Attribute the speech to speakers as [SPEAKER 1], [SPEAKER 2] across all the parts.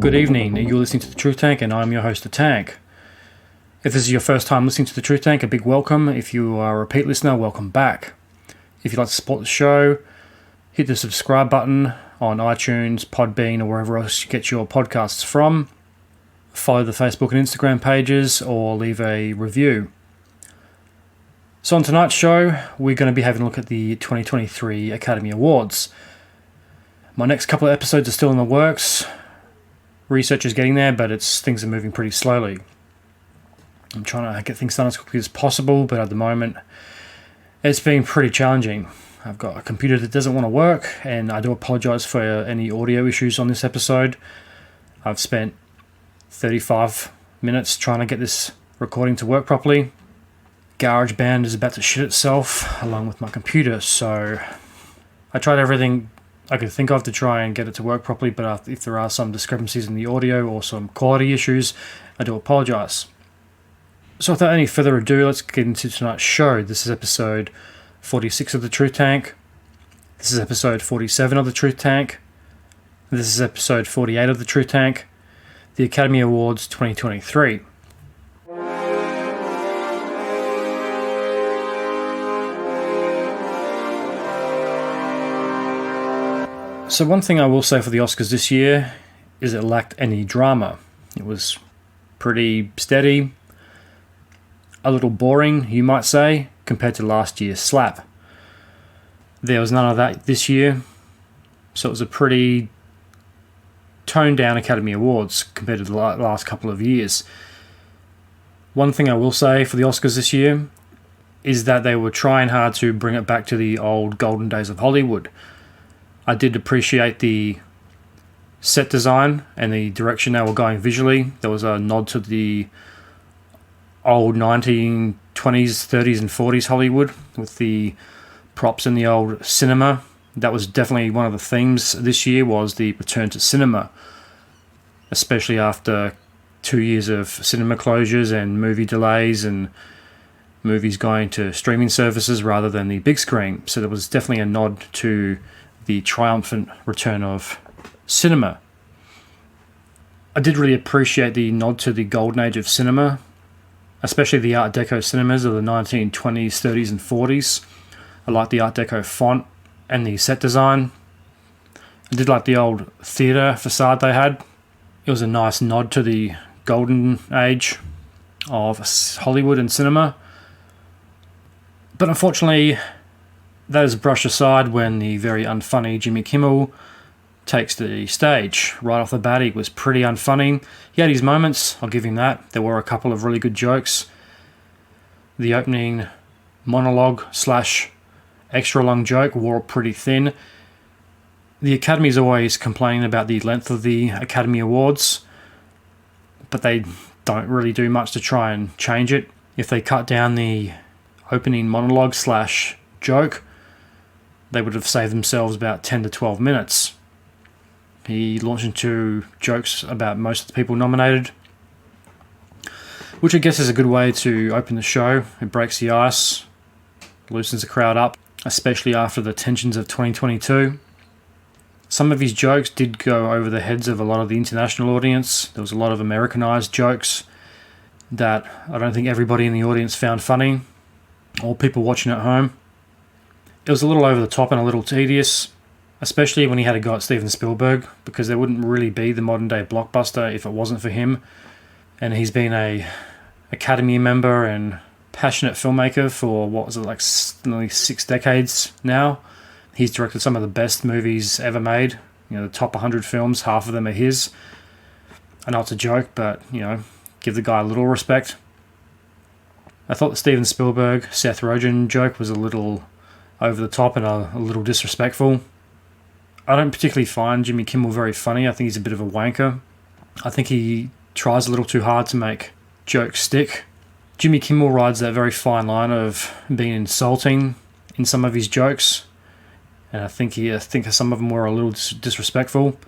[SPEAKER 1] Good evening, you're listening to The Truth Tank and I'm your host, The Tank. If this is your first time listening to The Truth Tank, a big welcome. If you are a repeat listener, welcome back. If you'd like to support the show, hit the subscribe button on iTunes, Podbean, or wherever else you get your podcasts from. Follow the Facebook and Instagram pages or leave a review. So on tonight's show, we're going to be having a look at the 2023 Academy Awards. My next couple of episodes are still in the works. Research is getting there, but things are moving pretty slowly. I'm trying to get things done as quickly as possible, but at the moment, it's been pretty challenging. I've got a computer that doesn't want to work, and I do apologise for any audio issues on this episode. I've spent 35 minutes trying to get this recording to work properly. GarageBand is about to shit itself, along with my computer, so I tried everything I could think of to try and get it to work properly, but if there are some discrepancies in the audio or some quality issues, I do apologise. So without any further ado, let's get into tonight's show. This is episode 46 of The Truth Tank. This is episode 47 of The Truth Tank. This is episode 48 of The Truth Tank. The Academy Awards 2023. So one thing I will say for the Oscars this year is it lacked any drama. It was pretty steady, a little boring, you might say, compared to last year's slap. There was none of that this year, so it was a pretty toned down Academy Awards compared to the last couple of years. One thing I will say for the Oscars this year is that they were trying hard to bring it back to the old golden days of Hollywood. I did appreciate the set design and the direction they were going visually. There was a nod to the old 1920s, 30s and 40s Hollywood with the props in the old cinema. That was definitely one of the themes this year, was the return to cinema, especially after 2 years of cinema closures and movie delays and movies going to streaming services rather than the big screen. So there was definitely a nod to the triumphant return of cinema. I did really appreciate the nod to the golden age of cinema, especially the Art Deco cinemas of the 1920s, 30s and 40s. I liked the Art Deco font and the set design. I did like the old theatre facade they had. It was a nice nod to the golden age of Hollywood and cinema. But unfortunately, that is brushed aside when the very unfunny Jimmy Kimmel takes the stage. Right off the bat, he was pretty unfunny. He had his moments, I'll give him that. There were a couple of really good jokes. The opening monologue / extra long joke wore pretty thin. The Academy's always complaining about the length of the Academy Awards, but they don't really do much to try and change it. If they cut down the opening monologue / joke, they would have saved themselves about 10 to 12 minutes. He launched into jokes about most of the people nominated, which I guess is a good way to open the show. It breaks the ice, loosens the crowd up, especially after the tensions of 2022. Some of his jokes did go over the heads of a lot of the international audience. There was a lot of Americanized jokes that I don't think everybody in the audience found funny, or people watching at home. It was a little over the top and a little tedious, especially when he had a go at Steven Spielberg, because there wouldn't really be the modern day blockbuster if it wasn't for him. And he's been a Academy member and passionate filmmaker for, nearly 6 decades now. He's directed some of the best movies ever made. The top 100 films, half of them are his. I know it's a joke, but, give the guy a little respect. I thought the Steven Spielberg, Seth Rogen joke was a little over the top and a little disrespectful. I don't particularly find Jimmy Kimmel very funny. I think he's a bit of a wanker. I think he tries a little too hard to make jokes stick. Jimmy Kimmel rides that very fine line of being insulting in some of his jokes, and I think some of them were a little disrespectful.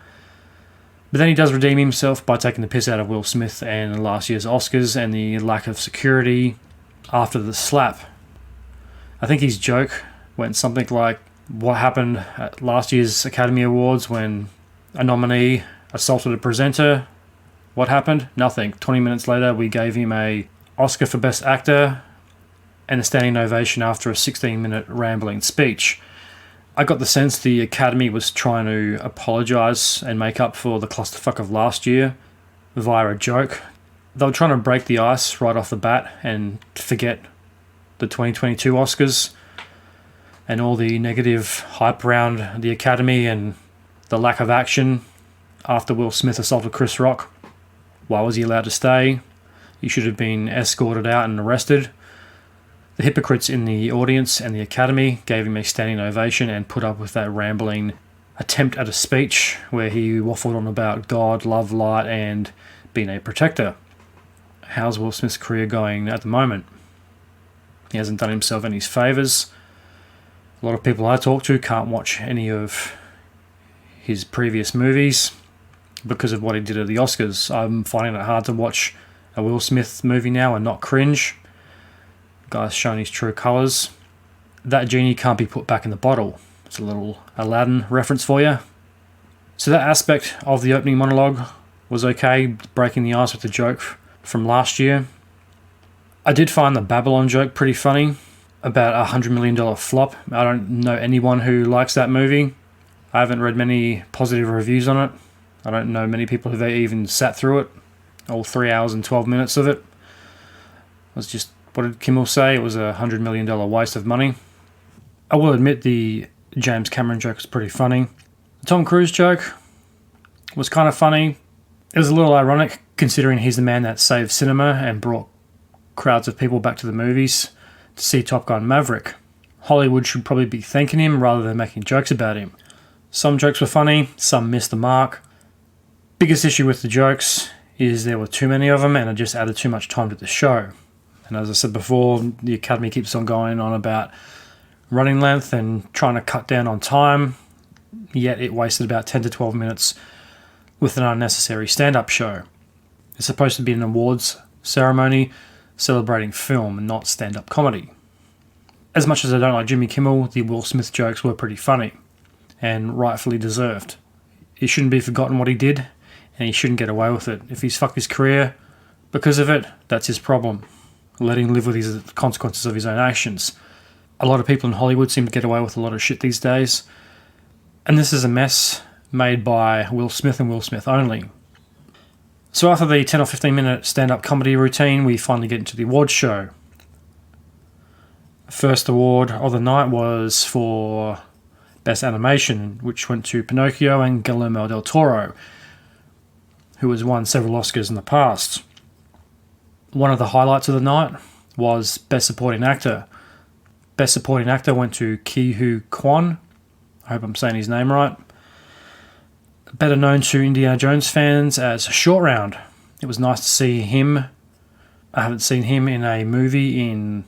[SPEAKER 1] But then he does redeem himself by taking the piss out of Will Smith and last year's Oscars and the lack of security after the slap. I think his joke went something like what happened at last year's Academy Awards when a nominee assaulted a presenter. What happened? Nothing. 20 minutes later, we gave him a Oscar for Best Actor and a standing ovation after a 16-minute rambling speech. I got the sense the Academy was trying to apologise and make up for the clusterfuck of last year via a joke. They were trying to break the ice right off the bat and forget the 2022 Oscars and all the negative hype around the Academy and the lack of action after Will Smith assaulted Chris Rock. Why was he allowed to stay? He should have been escorted out and arrested. The hypocrites in the audience and the Academy gave him a standing ovation and put up with that rambling attempt at a speech where he waffled on about God, love, light, and being a protector. How's Will Smith's career going at the moment? He hasn't done himself any favours. A lot of people I talk to can't watch any of his previous movies because of what he did at the Oscars. I'm finding it hard to watch a Will Smith movie now and not cringe. The guy's shown his true colours. That genie can't be put back in the bottle. It's a little Aladdin reference for you. So that aspect of the opening monologue was okay, breaking the ice with the joke from last year. I did find the Babylon joke pretty funny, about a $100 million flop. I don't know anyone who likes that movie. I haven't read many positive reviews on it. I don't know many people who even sat through it. All 3 hours and 12 minutes of it. It was just, what did Kimmel say? It was a $100 million waste of money. I will admit the James Cameron joke was pretty funny. The Tom Cruise joke was kind of funny. It was a little ironic considering he's the man that saved cinema and brought crowds of people back to the movies to see Top Gun Maverick. Hollywood should probably be thanking him rather than making jokes about him. Some jokes were funny, some missed the mark. Biggest issue with the jokes is there were too many of them and it just added too much time to the show. And as I said before, the Academy keeps on going on about running length and trying to cut down on time, yet it wasted about 10 to 12 minutes with an unnecessary stand-up show. It's supposed to be an awards ceremony celebrating film and not stand-up comedy. As much as I don't like Jimmy Kimmel, the Will Smith jokes were pretty funny and rightfully deserved. He shouldn't be forgotten what he did and he shouldn't get away with it. If he's fucked his career because of it, that's his problem. Let him live with his consequences of his own actions. A lot of people in Hollywood seem to get away with a lot of shit these days. And this is a mess made by Will Smith and Will Smith only. So after the 10 or 15 minute stand-up comedy routine, we finally get into the awards show. First award of the night was for Best Animation, which went to Pinocchio and Guillermo del Toro, who has won several Oscars in the past. One of the highlights of the night was Best Supporting Actor. Best Supporting Actor went to Ki-Hu Kwan. I hope I'm saying his name right. Better known to Indiana Jones fans as Short Round. It was nice to see him. I haven't seen him in a movie in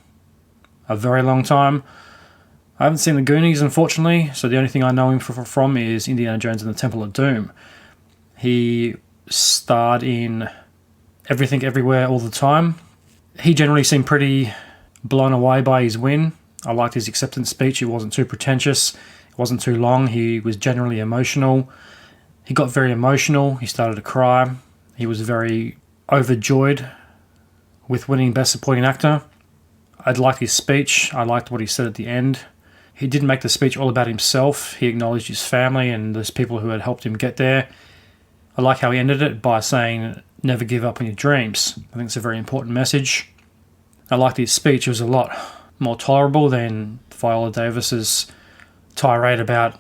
[SPEAKER 1] a very long time. I haven't seen The Goonies, unfortunately, so the only thing I know him from is Indiana Jones and the Temple of Doom. He starred in Everything Everywhere All the Time. He generally seemed pretty blown away by his win. I liked his acceptance speech. It wasn't too pretentious. It wasn't too long. He was generally emotional. He got very emotional. He started to cry. He was very overjoyed with winning Best Supporting Actor. I liked his speech. I liked what he said at the end. He didn't make the speech all about himself. He acknowledged his family and those people who had helped him get there. I like how he ended it by saying, never give up on your dreams. I think it's a very important message. I liked his speech. It was a lot more tolerable than Viola Davis's tirade about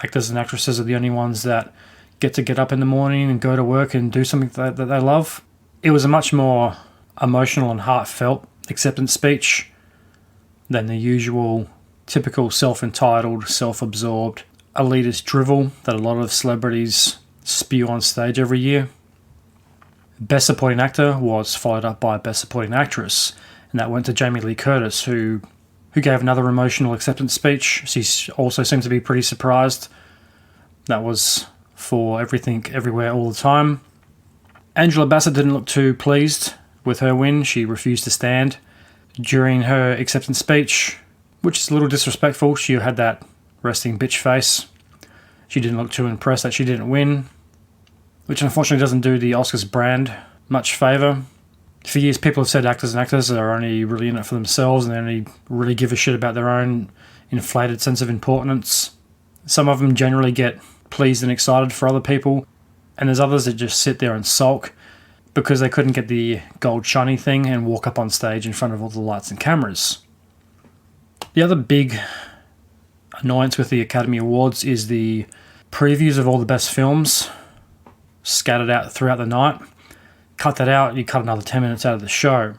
[SPEAKER 1] actors and actresses are the only ones that get up in the morning and go to work and do something that they love. It was a much more emotional and heartfelt acceptance speech than the usual typical self-entitled, self-absorbed, elitist drivel that a lot of celebrities spew on stage every year. Best Supporting Actor was followed up by Best Supporting Actress, and that went to Jamie Lee Curtis, who gave another emotional acceptance speech. She also seemed to be pretty surprised. That was for Everything Everywhere All the Time. Angela Bassett didn't look too pleased with her win. She refused to stand during her acceptance speech, which is a little disrespectful. She had that resting bitch face. She didn't look too impressed that she didn't win. which unfortunately doesn't do the Oscars brand much favour. For years, people have said actors and actresses are only really in it for themselves and they only really give a shit about their own inflated sense of importance. Some of them generally get pleased and excited for other people, and there's others that just sit there and sulk because they couldn't get the gold shiny thing and walk up on stage in front of all the lights and cameras. The other big annoyance with the Academy Awards is the previews of all the best films scattered out throughout the night. Cut that out, you cut another 10 minutes out of the show.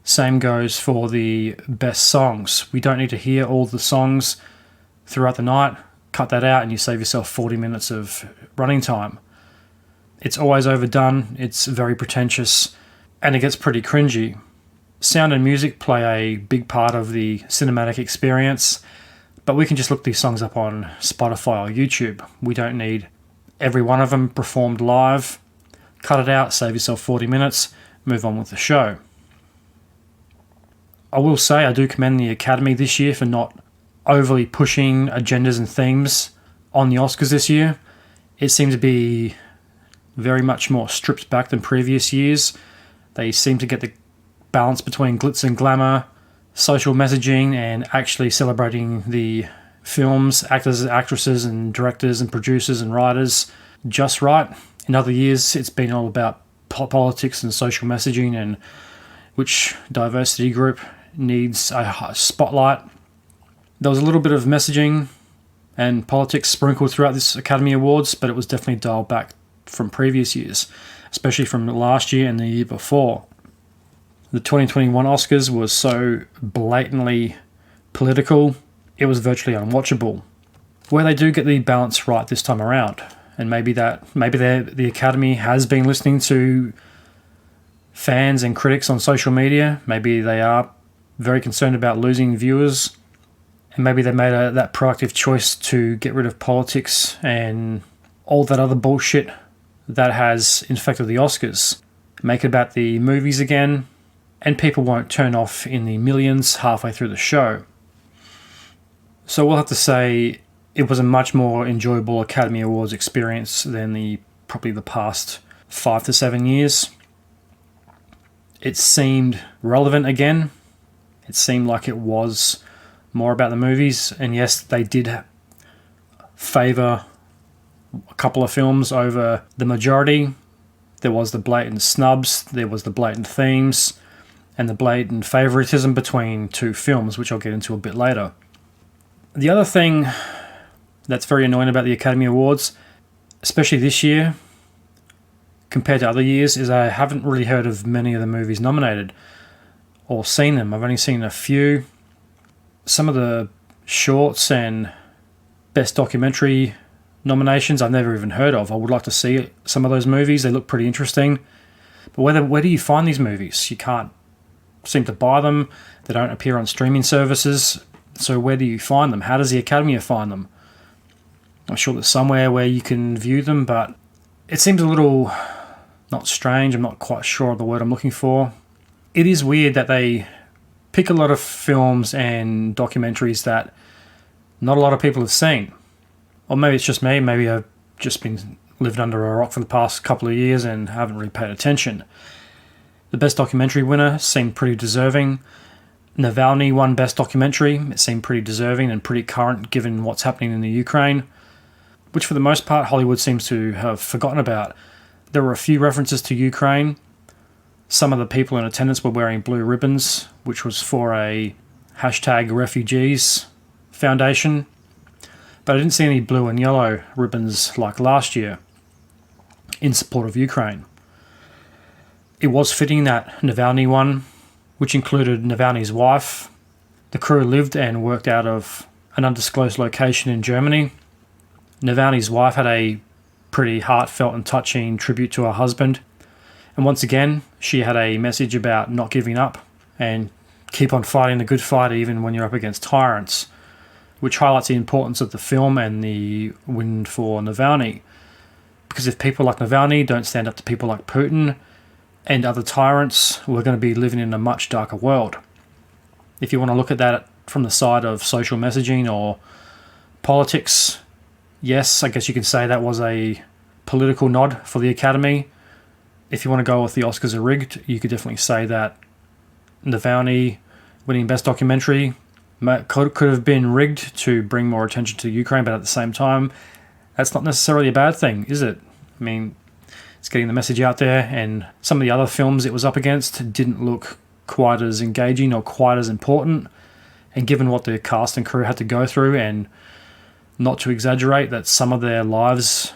[SPEAKER 1] Same goes for the best songs. We don't need to hear all the songs throughout the night. Cut that out and you save yourself 40 minutes of running time. It's always overdone, it's very pretentious, and it gets pretty cringy. Sound and music play a big part of the cinematic experience, but we can just look these songs up on Spotify or YouTube. We don't need every one of them performed live. Cut it out, save yourself 40 minutes, move on with the show. I will say I do commend the Academy this year for not overly pushing agendas and themes on the Oscars this year. It seemed to be very much more stripped back than previous years. They seem to get the balance between glitz and glamour, social messaging, and actually celebrating the films, actors, actresses, and directors and producers and writers just right. In other years, it's been all about politics and social messaging and which diversity group needs a spotlight. There was a little bit of messaging and politics sprinkled throughout this Academy Awards, but it was definitely dialed back from previous years, especially from last year and the year before. The 2021 Oscars was so blatantly political, it was virtually unwatchable. Where they do get the balance right this time around, and maybe the Academy has been listening to fans and critics on social media. Maybe they are very concerned about losing viewers, and maybe they made that proactive choice to get rid of politics and all that other bullshit that has infected the Oscars. Make it about the movies again, and people won't turn off in the millions halfway through the show. So we'll have to say it was a much more enjoyable Academy Awards experience than probably the past 5 to 7 years. It seemed relevant again. It seemed like it was more about the movies, and yes, they did favour a couple of films over the majority. There was the blatant snubs, there was the blatant themes, and the blatant favouritism between two films, which I'll get into a bit later. The other thing that's very annoying about the Academy Awards, especially this year, compared to other years, is I haven't really heard of many of the movies nominated or seen them. I've only seen a few. Some of the shorts and best documentary nominations I've never even heard of. I would like to see some of those movies. They look pretty interesting. But where do you find these movies? You can't seem to buy them. They don't appear on streaming services. So where do you find them? How does the Academy find them? I'm sure there's somewhere where you can view them, but it seems a little, not strange, I'm not quite sure of the word I'm looking for. It is weird that they pick a lot of films and documentaries that not a lot of people have seen. Or maybe it's just me, maybe I've just been living under a rock for the past couple of years and haven't really paid attention. The best documentary winner seemed pretty deserving. Navalny won best documentary. It seemed pretty deserving and pretty current given what's happening in the Ukraine, which for the most part Hollywood seems to have forgotten about. There were a few references to Ukraine. Some of the people in attendance were wearing blue ribbons, which was for a #refugees foundation. But I didn't see any blue and yellow ribbons like last year in support of Ukraine. It was fitting that Navalny won, which included Navalny's wife. The crew lived and worked out of an undisclosed location in Germany. Navalny's wife had a pretty heartfelt and touching tribute to her husband. And once again, she had a message about not giving up and keep on fighting the good fight even when you're up against tyrants, which highlights the importance of the film and the win for Navalny. Because if people like Navalny don't stand up to people like Putin and other tyrants, we're going to be living in a much darker world. If you want to look at that from the side of social messaging or politics, yes, I guess you can say that was a political nod for the Academy. If you want to go with the Oscars are rigged, you could definitely say that Unfunny winning Best Documentary could have been rigged to bring more attention to Ukraine, but at the same time, that's not necessarily a bad thing, is it? I mean, it's getting the message out there, and some of the other films it was up against didn't look quite as engaging or quite as important. And given what the cast and crew had to go through, and not to exaggerate, that some of their lives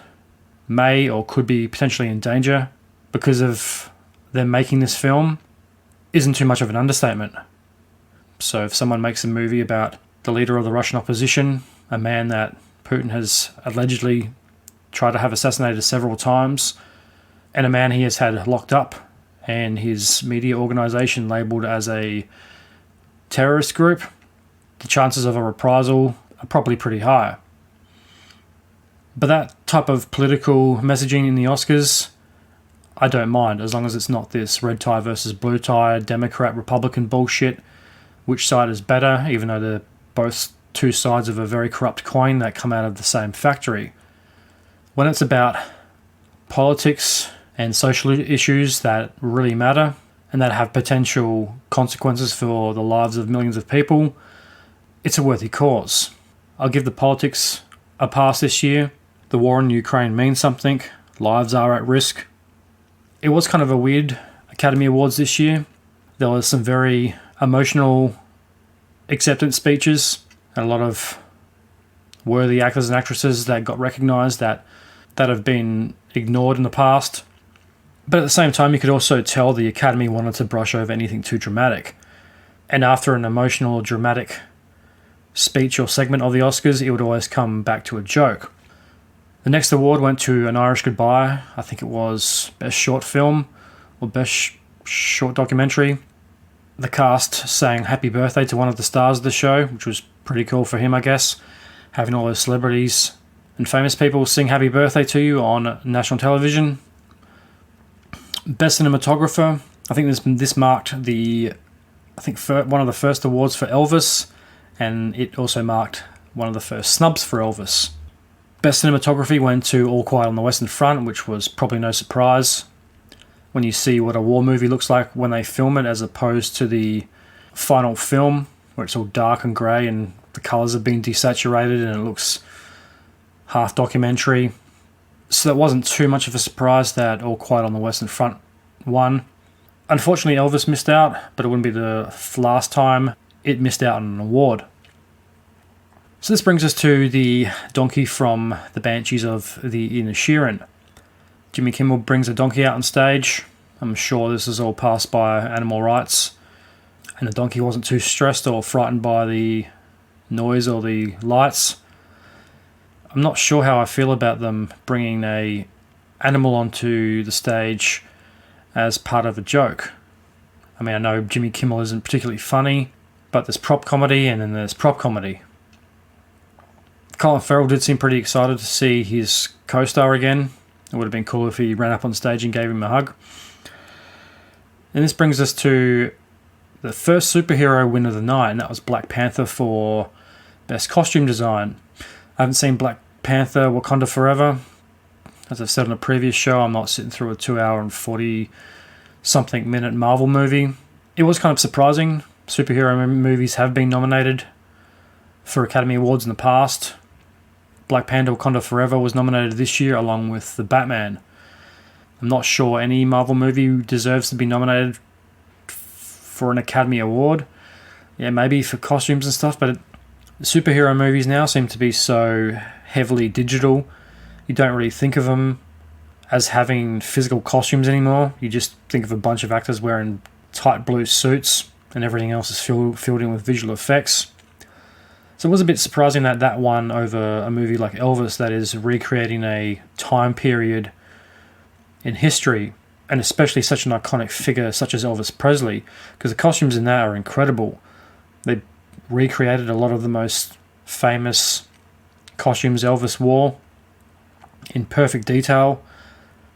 [SPEAKER 1] may or could be potentially in danger because of them making this film, isn't too much of an understatement. So if someone makes a movie about the leader of the Russian opposition, a man that Putin has allegedly tried to have assassinated several times, and a man he has had locked up and his media organisation labelled as a terrorist group, the chances of a reprisal are probably pretty high. But that type of political messaging in the Oscars, I don't mind, as long as it's not this red tie versus blue tie, Democrat, Republican bullshit. Which side is better, even though they're both two sides of a very corrupt coin that come out of the same factory. When it's about politics and social issues that really matter and that have potential consequences for the lives of millions of people, it's a worthy cause. I'll give the politics a pass this year. The war in Ukraine means something. Lives are at risk. It was kind of a weird Academy Awards this year. There was some very emotional acceptance speeches and a lot of worthy actors and actresses that got recognised that have been ignored in the past. But at the same time, you could also tell the Academy wanted to brush over anything too dramatic. And after an emotional, dramatic speech or segment of the Oscars, it would always come back to a joke. The next award went to An Irish Goodbye. I think it was Best Short Film or Best Short Documentary. The cast sang happy birthday to one of the stars of the show, which was pretty cool for him, I guess. Having all those celebrities and famous people sing happy birthday to you on national television. Best Cinematographer. I think this marked one of the first awards for Elvis, and it also marked one of the first snubs for Elvis. Best Cinematography went to All Quiet on the Western Front, which was probably no surprise when you see what a war movie looks like when they film it, as opposed to the final film where it's all dark and grey and the colours have been desaturated and it looks half documentary. So that wasn't too much of a surprise that All Quiet on the Western Front won. Unfortunately, Elvis missed out, but it wouldn't be the last time it missed out on an award. So this brings us to the donkey from the Banshees of the Inisherin. Jimmy Kimmel brings a donkey out on stage. I'm sure this is all passed by animal rights, and the donkey wasn't too stressed or frightened by the noise or the lights. I'm not sure how I feel about them bringing a animal onto the stage as part of a joke. I mean, I know Jimmy Kimmel isn't particularly funny, but there's prop comedy and then there's prop comedy. Colin Farrell did seem pretty excited to see his co-star again. It would have been cool if he ran up on stage and gave him a hug. And this brings us to the first superhero win of the night, and that was Black Panther for Best Costume Design. I haven't seen Black Panther Wakanda Forever. As I've said on a previous show, I'm not sitting through a 2-hour and 40-something minute Marvel movie. It was kind of surprising. Superhero movies have been nominated for Academy Awards in the past. Black Panther Wakanda Forever was nominated this year along with The Batman. I'm not sure any Marvel movie deserves to be nominated for an Academy Award. Yeah, maybe for costumes and stuff, but superhero movies now seem to be so heavily digital. You don't really think of them as having physical costumes anymore. You just think of a bunch of actors wearing tight blue suits and everything else is filled in with visual effects. So it was a bit surprising that won over a movie like Elvis that is recreating a time period in history, and especially such an iconic figure such as Elvis Presley, because the costumes in that are incredible. They recreated a lot of the most famous costumes Elvis wore in perfect detail.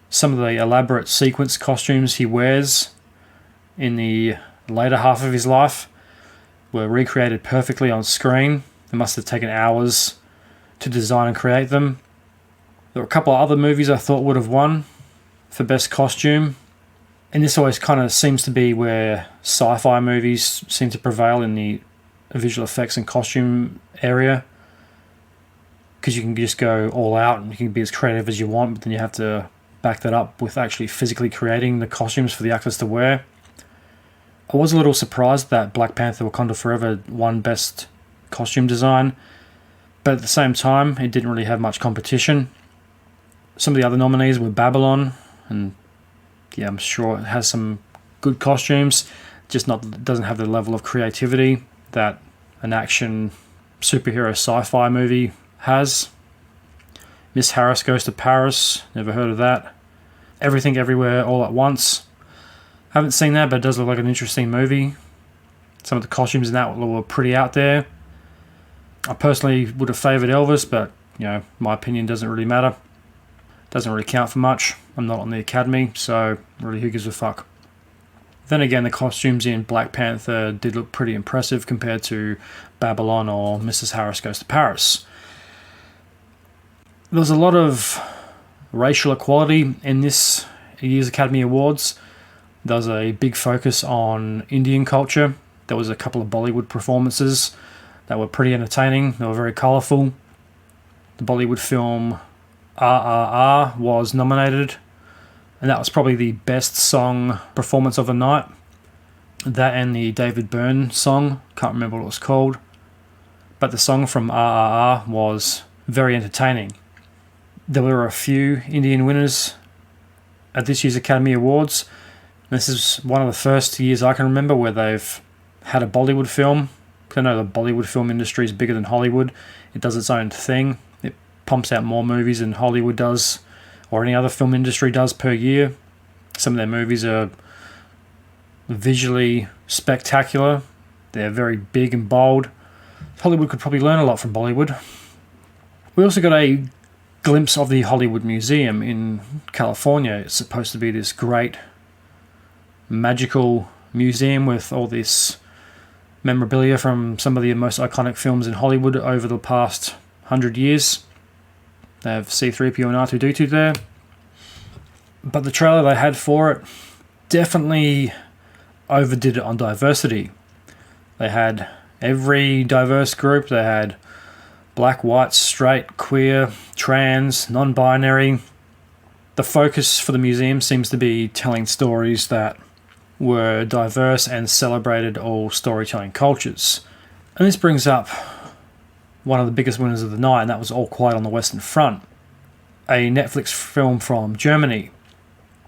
[SPEAKER 1] Some of the elaborate sequence costumes he wears in the later half of his life were recreated perfectly on screen. It must have taken hours to design and create them. There were a couple of other movies I thought would have won for Best Costume. And this always kind of seems to be where sci-fi movies seem to prevail in the visual effects and costume area. Because you can just go all out and you can be as creative as you want, but then you have to back that up with actually physically creating the costumes for the actors to wear. I was a little surprised that Black Panther Wakanda Forever won Best Costume Design, but at the same time, it didn't really have much competition. Some of the other nominees were Babylon, and yeah, I'm sure it has some good costumes, just doesn't have the level of creativity that an action superhero sci-fi movie has. Miss Harris Goes to Paris, never heard of that. Everything Everywhere All at Once. Haven't seen that, but it does look like an interesting movie. Some of the costumes in that were pretty out there. I personally would have favoured Elvis, but my opinion doesn't really matter. Doesn't really count for much. I'm not on the Academy, so really who gives a fuck. Then again, the costumes in Black Panther did look pretty impressive compared to Babylon or Mrs. Harris Goes to Paris. There was a lot of racial equality in this year's Academy Awards. There was a big focus on Indian culture. There was a couple of Bollywood performances that were pretty entertaining. They were very colourful. The Bollywood film RRR was nominated, and that was probably the best song performance of the night. That and the David Byrne song, can't remember what it was called, but the song from RRR was very entertaining. There were a few Indian winners at this year's Academy Awards. This is one of the first years I can remember where they've had a Bollywood film. I know the Bollywood film industry is bigger than Hollywood. It does its own thing. It pumps out more movies than Hollywood does, or any other film industry does per year. Some of their movies are visually spectacular. They're very big and bold. Hollywood could probably learn a lot from Bollywood. We also got a glimpse of the Hollywood Museum in California. It's supposed to be this great magical museum with all this memorabilia from some of the most iconic films in Hollywood over the past 100 years. They have C-3PO and R2-D2 there. But the trailer they had for it definitely overdid it on diversity. They had every diverse group. They had black, white, straight, queer, trans, non-binary. The focus for the museum seems to be telling stories that were diverse and celebrated all storytelling cultures. And this brings up one of the biggest winners of the night, and that was All Quiet on the Western Front, a Netflix film from Germany.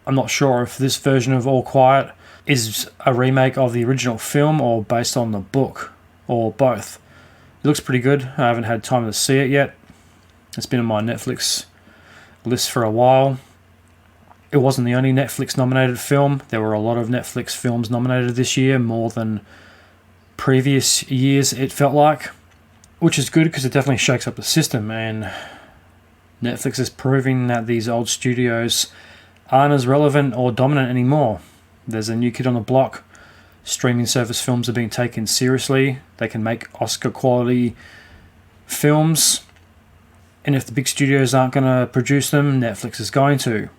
[SPEAKER 1] I'm not sure if this version of All Quiet is a remake of the original film or based on the book, or both. It looks pretty good. I haven't had time to see it yet. It's been on my Netflix list for a while. It wasn't the only Netflix nominated film. There were a lot of Netflix films nominated this year, more than previous years it felt like, which is good because it definitely shakes up the system, and Netflix is proving that these old studios aren't as relevant or dominant anymore. There's a new kid on the block. Streaming service films are being taken seriously. They can make Oscar quality films, and if the big studios aren't going to produce them, Netflix is going to.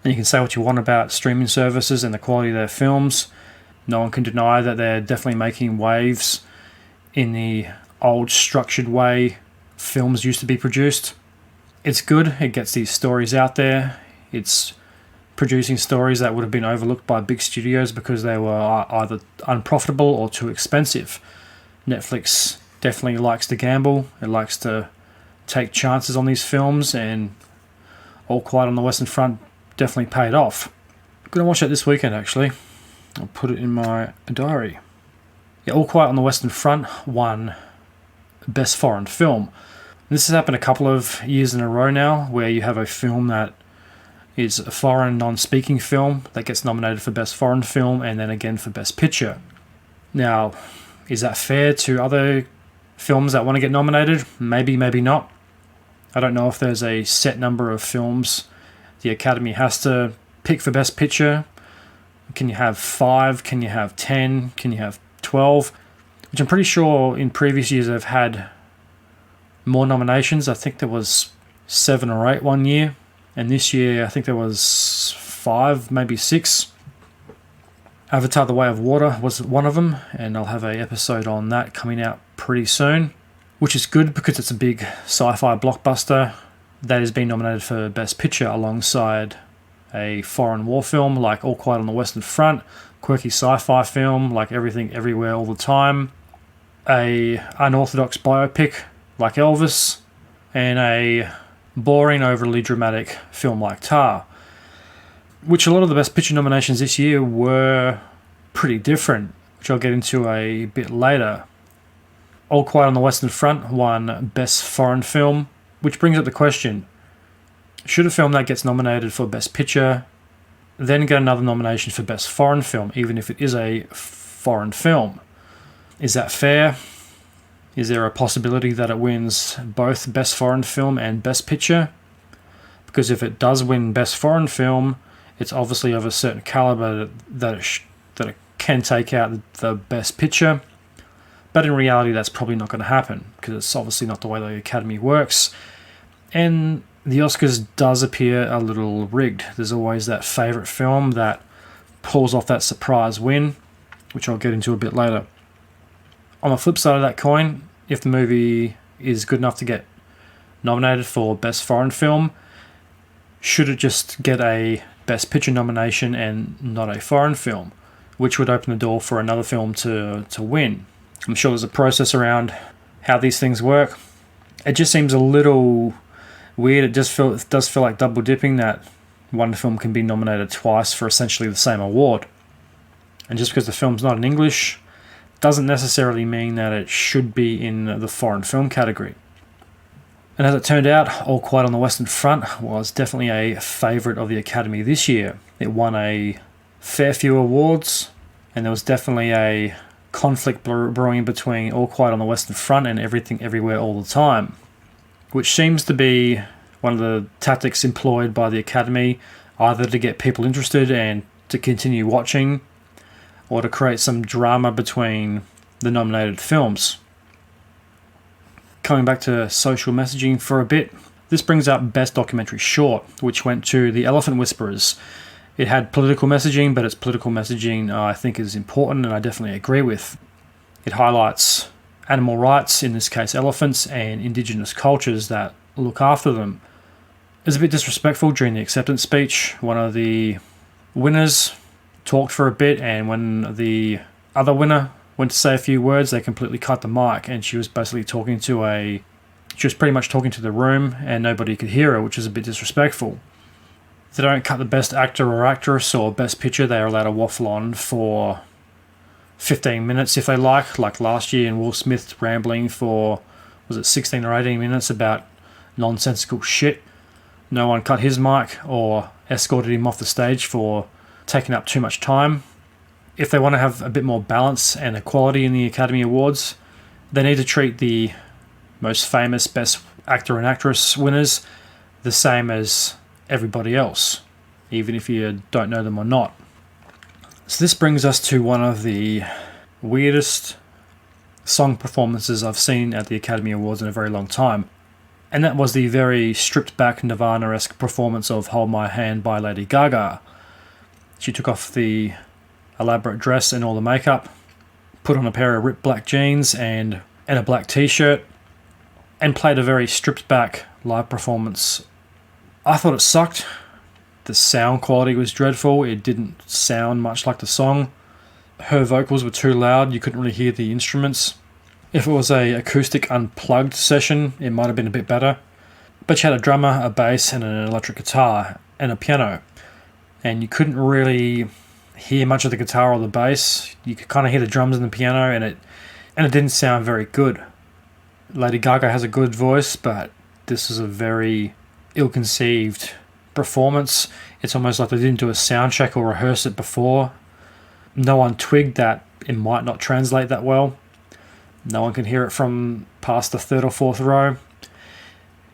[SPEAKER 1] And you can say what you want about streaming services and the quality of their films. No one can deny that they're definitely making waves in the old structured way films used to be produced. It's good. It gets these stories out there. It's producing stories that would have been overlooked by big studios because they were either unprofitable or too expensive. Netflix definitely likes to gamble. It likes to take chances on these films, and All Quiet on the Western Front definitely paid off. I'm going to watch that this weekend, actually. I'll put it in my diary. Yeah, All Quiet on the Western Front won Best Foreign Film. This has happened a couple of years in a row now, where you have a film that is a foreign non-speaking film that gets nominated for Best Foreign Film and then again for Best Picture. Now, is that fair to other films that want to get nominated? Maybe, maybe not. I don't know if there's a set number of films the Academy has to pick for Best Picture. Can you have 5? Can you have 10? Can you have 12? Which I'm pretty sure in previous years they've had more nominations. I think there was 7 or 8 one year, and this year I think there was 5, maybe 6. Avatar: The Way of Water was one of them, and I'll have an episode on that coming out pretty soon, which is good because it's a big sci-fi blockbuster that has been nominated for Best Picture alongside a foreign war film like All Quiet on the Western Front, quirky sci-fi film like Everything Everywhere All the Time, a unorthodox biopic like Elvis, and a boring, overly dramatic film like Tar, which a lot of the Best Picture nominations this year were pretty different, which I'll get into a bit later. All Quiet on the Western Front won Best Foreign Film, which brings up the question, should a film that gets nominated for Best Picture then get another nomination for Best Foreign Film, even if it is a foreign film? Is that fair? Is there a possibility that it wins both Best Foreign Film and Best Picture? Because if it does win Best Foreign Film, it's obviously of a certain caliber that it can take out the Best Picture. But in reality, that's probably not going to happen, because it's obviously not the way the Academy works. And the Oscars does appear a little rigged. There's always that favourite film that pulls off that surprise win, which I'll get into a bit later. On the flip side of that coin, if the movie is good enough to get nominated for Best Foreign Film, should it just get a Best Picture nomination and not a foreign film, which would open the door for another film to win? I'm sure there's a process around how these things work. It just seems a little weird. It does feel like double dipping, that one film can be nominated twice for essentially the same award. And just because the film's not in English doesn't necessarily mean that it should be in the foreign film category. And as it turned out, All Quiet on the Western Front was definitely a favourite of the Academy this year. It won a fair few awards, and there was definitely a conflict brewing between All Quiet on the Western Front and Everything Everywhere All the Time, which seems to be one of the tactics employed by the Academy, either to get people interested and to continue watching, or to create some drama between the nominated films. Coming back to social messaging for a bit, this brings up Best Documentary Short, which went to The Elephant Whisperers. It had political messaging, but its political messaging I think is important, and I definitely agree with. It highlights animal rights, in this case elephants, and indigenous cultures that look after them. It was a bit disrespectful during the acceptance speech. One of the winners talked for a bit, and when the other winner went to say a few words, they completely cut the mic, and she was basically pretty much talking to the room, and nobody could hear her, which is a bit disrespectful. They don't cut the Best Actor or Actress or Best Picture. They are allowed to waffle on for 15 minutes if they like last year, and Will Smith rambling for, was it 16 or 18 minutes about nonsensical shit. No one cut his mic or escorted him off the stage for taking up too much time. If they want to have a bit more balance and equality in the Academy Awards, they need to treat the most famous Best Actor and Actress winners the same as everybody else, even if you don't know them or not. So this brings us to one of the weirdest song performances I've seen at the Academy Awards in a very long time, and that was the very stripped back Nirvana-esque performance of Hold My Hand by Lady Gaga. She took off the elaborate dress and all the makeup, put on a pair of ripped black jeans and a black t-shirt, and played a very stripped back live performance. I thought it sucked. The sound quality was dreadful. It didn't sound much like the song. Her vocals were too loud. You couldn't really hear the instruments. If it was a acoustic unplugged session, it might have been a bit better. But she had a drummer, a bass, and an electric guitar, and a piano. And you couldn't really hear much of the guitar or the bass. You could kind of hear the drums and the piano, and it didn't sound very good. Lady Gaga has a good voice, but this is a very ill-conceived performance. It's almost like they didn't do a sound check or rehearse it before. No one twigged that it might not translate that well. No one can hear it from past the third or fourth row.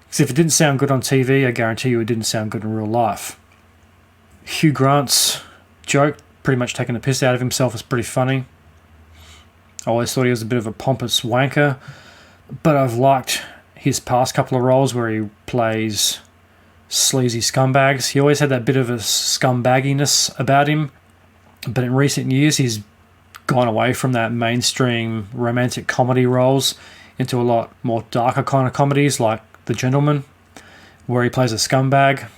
[SPEAKER 1] Because if it didn't sound good on TV, I guarantee you it didn't sound good in real life. Hugh Grant's joke, pretty much taking the piss out of himself, was pretty funny. I always thought he was a bit of a pompous wanker, but I've liked his past couple of roles where he plays sleazy scumbags. He always had that bit of a scumbagginess about him, but in recent years he's gone away from that mainstream romantic comedy roles into a lot more darker kind of comedies like The Gentleman, where he plays a scumbag.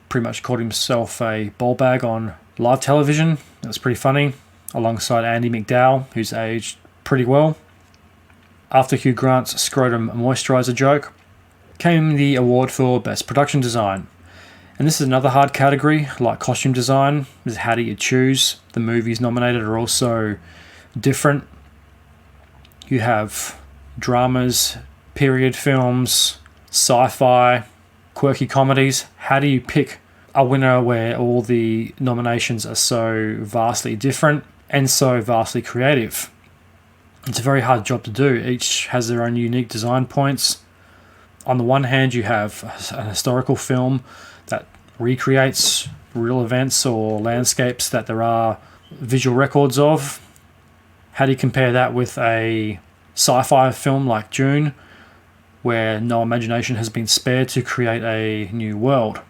[SPEAKER 1] Pretty much called himself a ball bag on live television. That was pretty funny, alongside Andy McDowell, who's aged pretty well. After Hugh Grant's scrotum moisturiser joke, came the award for Best Production Design. And this is another hard category, like costume design, is how do you choose? The movies nominated are also different. You have dramas, period films, sci-fi, quirky comedies. How do you pick a winner where all the nominations are so vastly different and so vastly creative? It's a very hard job to do. Each has their own unique design points. On the one hand, you have an historical film that recreates real events or landscapes that there are visual records of. How do you compare that with a sci-fi film like Dune, where no imagination has been spared to create a new world?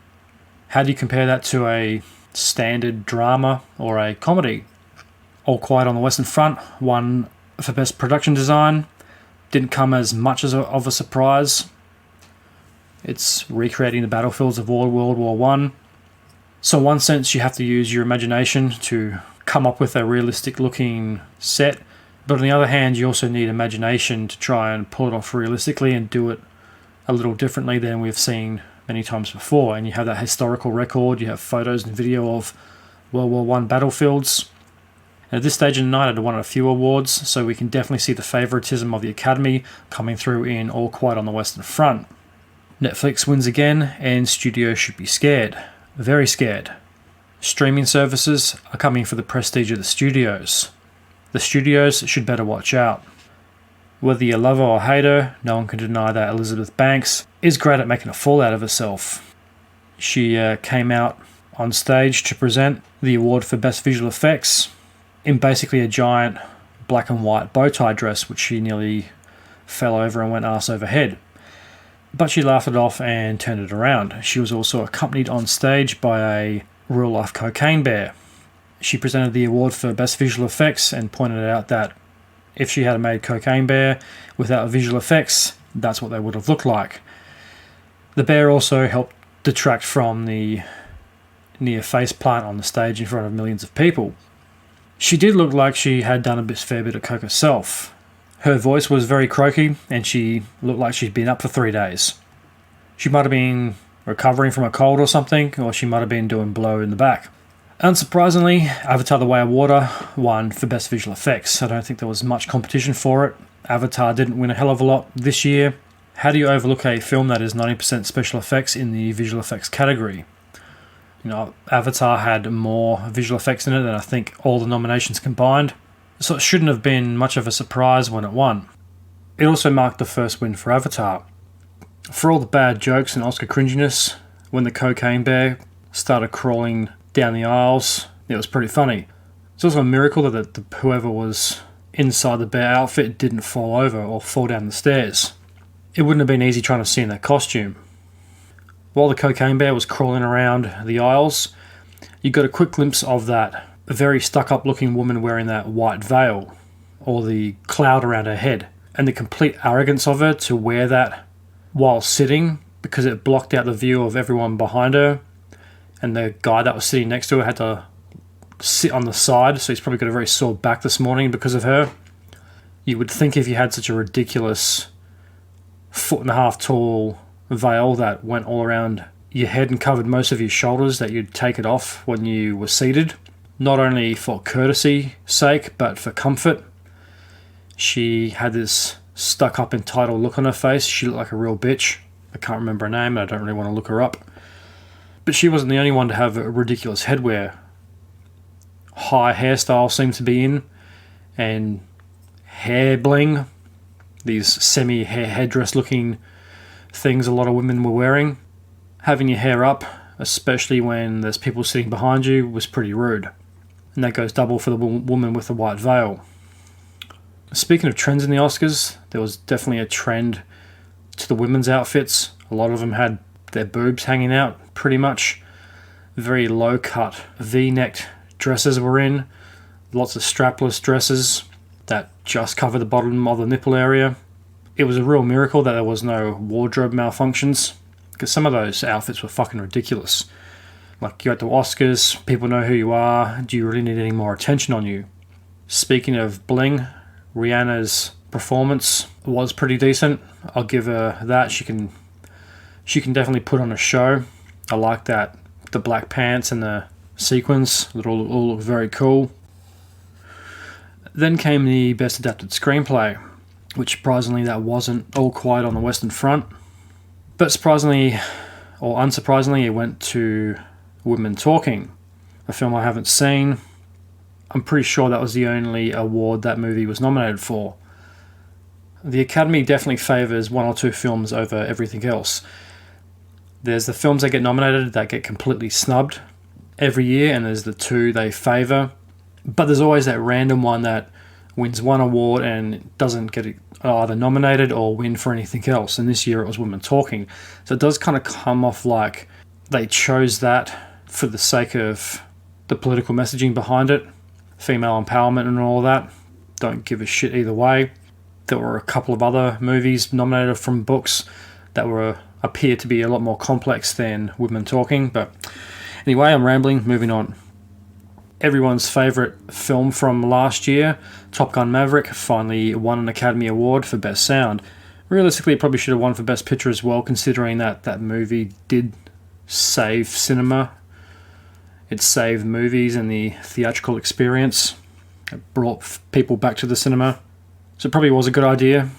[SPEAKER 1] How do you compare that to a standard drama or a comedy? All Quiet on the Western Front won for Best Production Design. Didn't come as much of a surprise. It's recreating the battlefields of World War One. So in one sense, you have to use your imagination to come up with a realistic looking set. But on the other hand, you also need imagination to try and pull it off realistically and do it a little differently than we've seen many times before. And you have that historical record, you have photos and video of World War One battlefields. And at this stage in the night, I'd won a few awards, so we can definitely see the favouritism of the Academy coming through in All Quiet on the Western Front. Netflix wins again, and studios should be scared. Very scared. Streaming services are coming for the prestige of the studios. The studios should better watch out. Whether you love her or hate her, no one can deny that Elizabeth Banks is great at making a fool out of herself. She came out on stage to present the award for Best Visual Effects in basically a giant black and white bow tie dress, which she nearly fell over and went arse over head. But she laughed it off and turned it around. She was also accompanied on stage by a real-life cocaine bear. She presented the award for Best Visual Effects and pointed out that if she had made Cocaine Bear without visual effects, that's what they would have looked like. The bear also helped detract from the near face plant on the stage in front of millions of people. She did look like she had done a fair bit of coke herself. Her voice was very croaky, and she looked like she'd been up for 3 days. She might have been recovering from a cold or something, or she might have been doing blow in the back. Unsurprisingly, Avatar: The Way of Water won for Best Visual Effects. I don't think there was much competition for it. Avatar didn't win a hell of a lot this year. How do you overlook a film that is 90% special effects in the visual effects category? You know, Avatar had more visual effects in it than I think all the nominations combined, so it shouldn't have been much of a surprise when it won. It also marked the first win for Avatar. For all the bad jokes and Oscar cringiness, when the cocaine bear started crawling down the aisles, it was pretty funny. It's also a miracle that whoever was inside the bear outfit didn't fall over or fall down the stairs. It wouldn't have been easy trying to see in that costume. While the cocaine bear was crawling around the aisles, you got a quick glimpse of that very stuck-up looking woman wearing that white veil, or the cloud around her head, and the complete arrogance of her to wear that while sitting, because it blocked out the view of everyone behind her, and the guy that was sitting next to her had to sit on the side, so he's probably got a very sore back this morning because of her. You would think if you had such a ridiculous 1.5 foot tall veil that went all around your head and covered most of your shoulders that you'd take it off when you were seated, not only for courtesy sake but for comfort. She had this stuck up entitled look on her face. She looked like a real bitch. I can't remember her name, and I don't really want to look her up. But she wasn't the only one to have a ridiculous headwear. High hairstyle seemed to be in, and hair bling, these semi-hair headdress looking things a lot of women were wearing. Having your hair up, especially when there's people sitting behind you, was pretty rude. And that goes double for the woman with the white veil. Speaking of trends in the Oscars, there was definitely a trend to the women's outfits. A lot of them had their boobs hanging out, pretty much. Very low-cut V-necked dresses were in. Lots of strapless dresses that just cover the bottom of the nipple area. It was a real miracle that there was no wardrobe malfunctions, because some of those outfits were fucking ridiculous. Like, you're at the Oscars, people know who you are, do you really need any more attention on you? Speaking of bling, Rihanna's performance was pretty decent. I'll give her that. She can definitely put on a show. I like that. The black pants and the sequins, it all look very cool. Then came the Best Adapted Screenplay, which surprisingly that wasn't All Quiet on the Western Front. But surprisingly, or unsurprisingly, it went to Women Talking, a film I haven't seen. I'm pretty sure that was the only award that movie was nominated for. The Academy definitely favours one or two films over everything else. There's the films that get nominated that get completely snubbed every year, and there's the two they favour. But there's always that random one that wins one award and doesn't get either nominated or win for anything else. And this year it was Women Talking. So it does kind of come off like they chose that for the sake of the political messaging behind it. Female empowerment and all that. Don't give a shit either way. There were a couple of other movies nominated from books that appear to be a lot more complex than Women Talking. But anyway, I'm rambling. Moving on. Everyone's favourite film from last year, Top Gun Maverick, finally won an Academy Award for Best Sound. Realistically, it probably should have won for Best Picture as well, considering that movie did save cinema. It saved movies and the theatrical experience. It brought people back to the cinema. So it probably was a good idea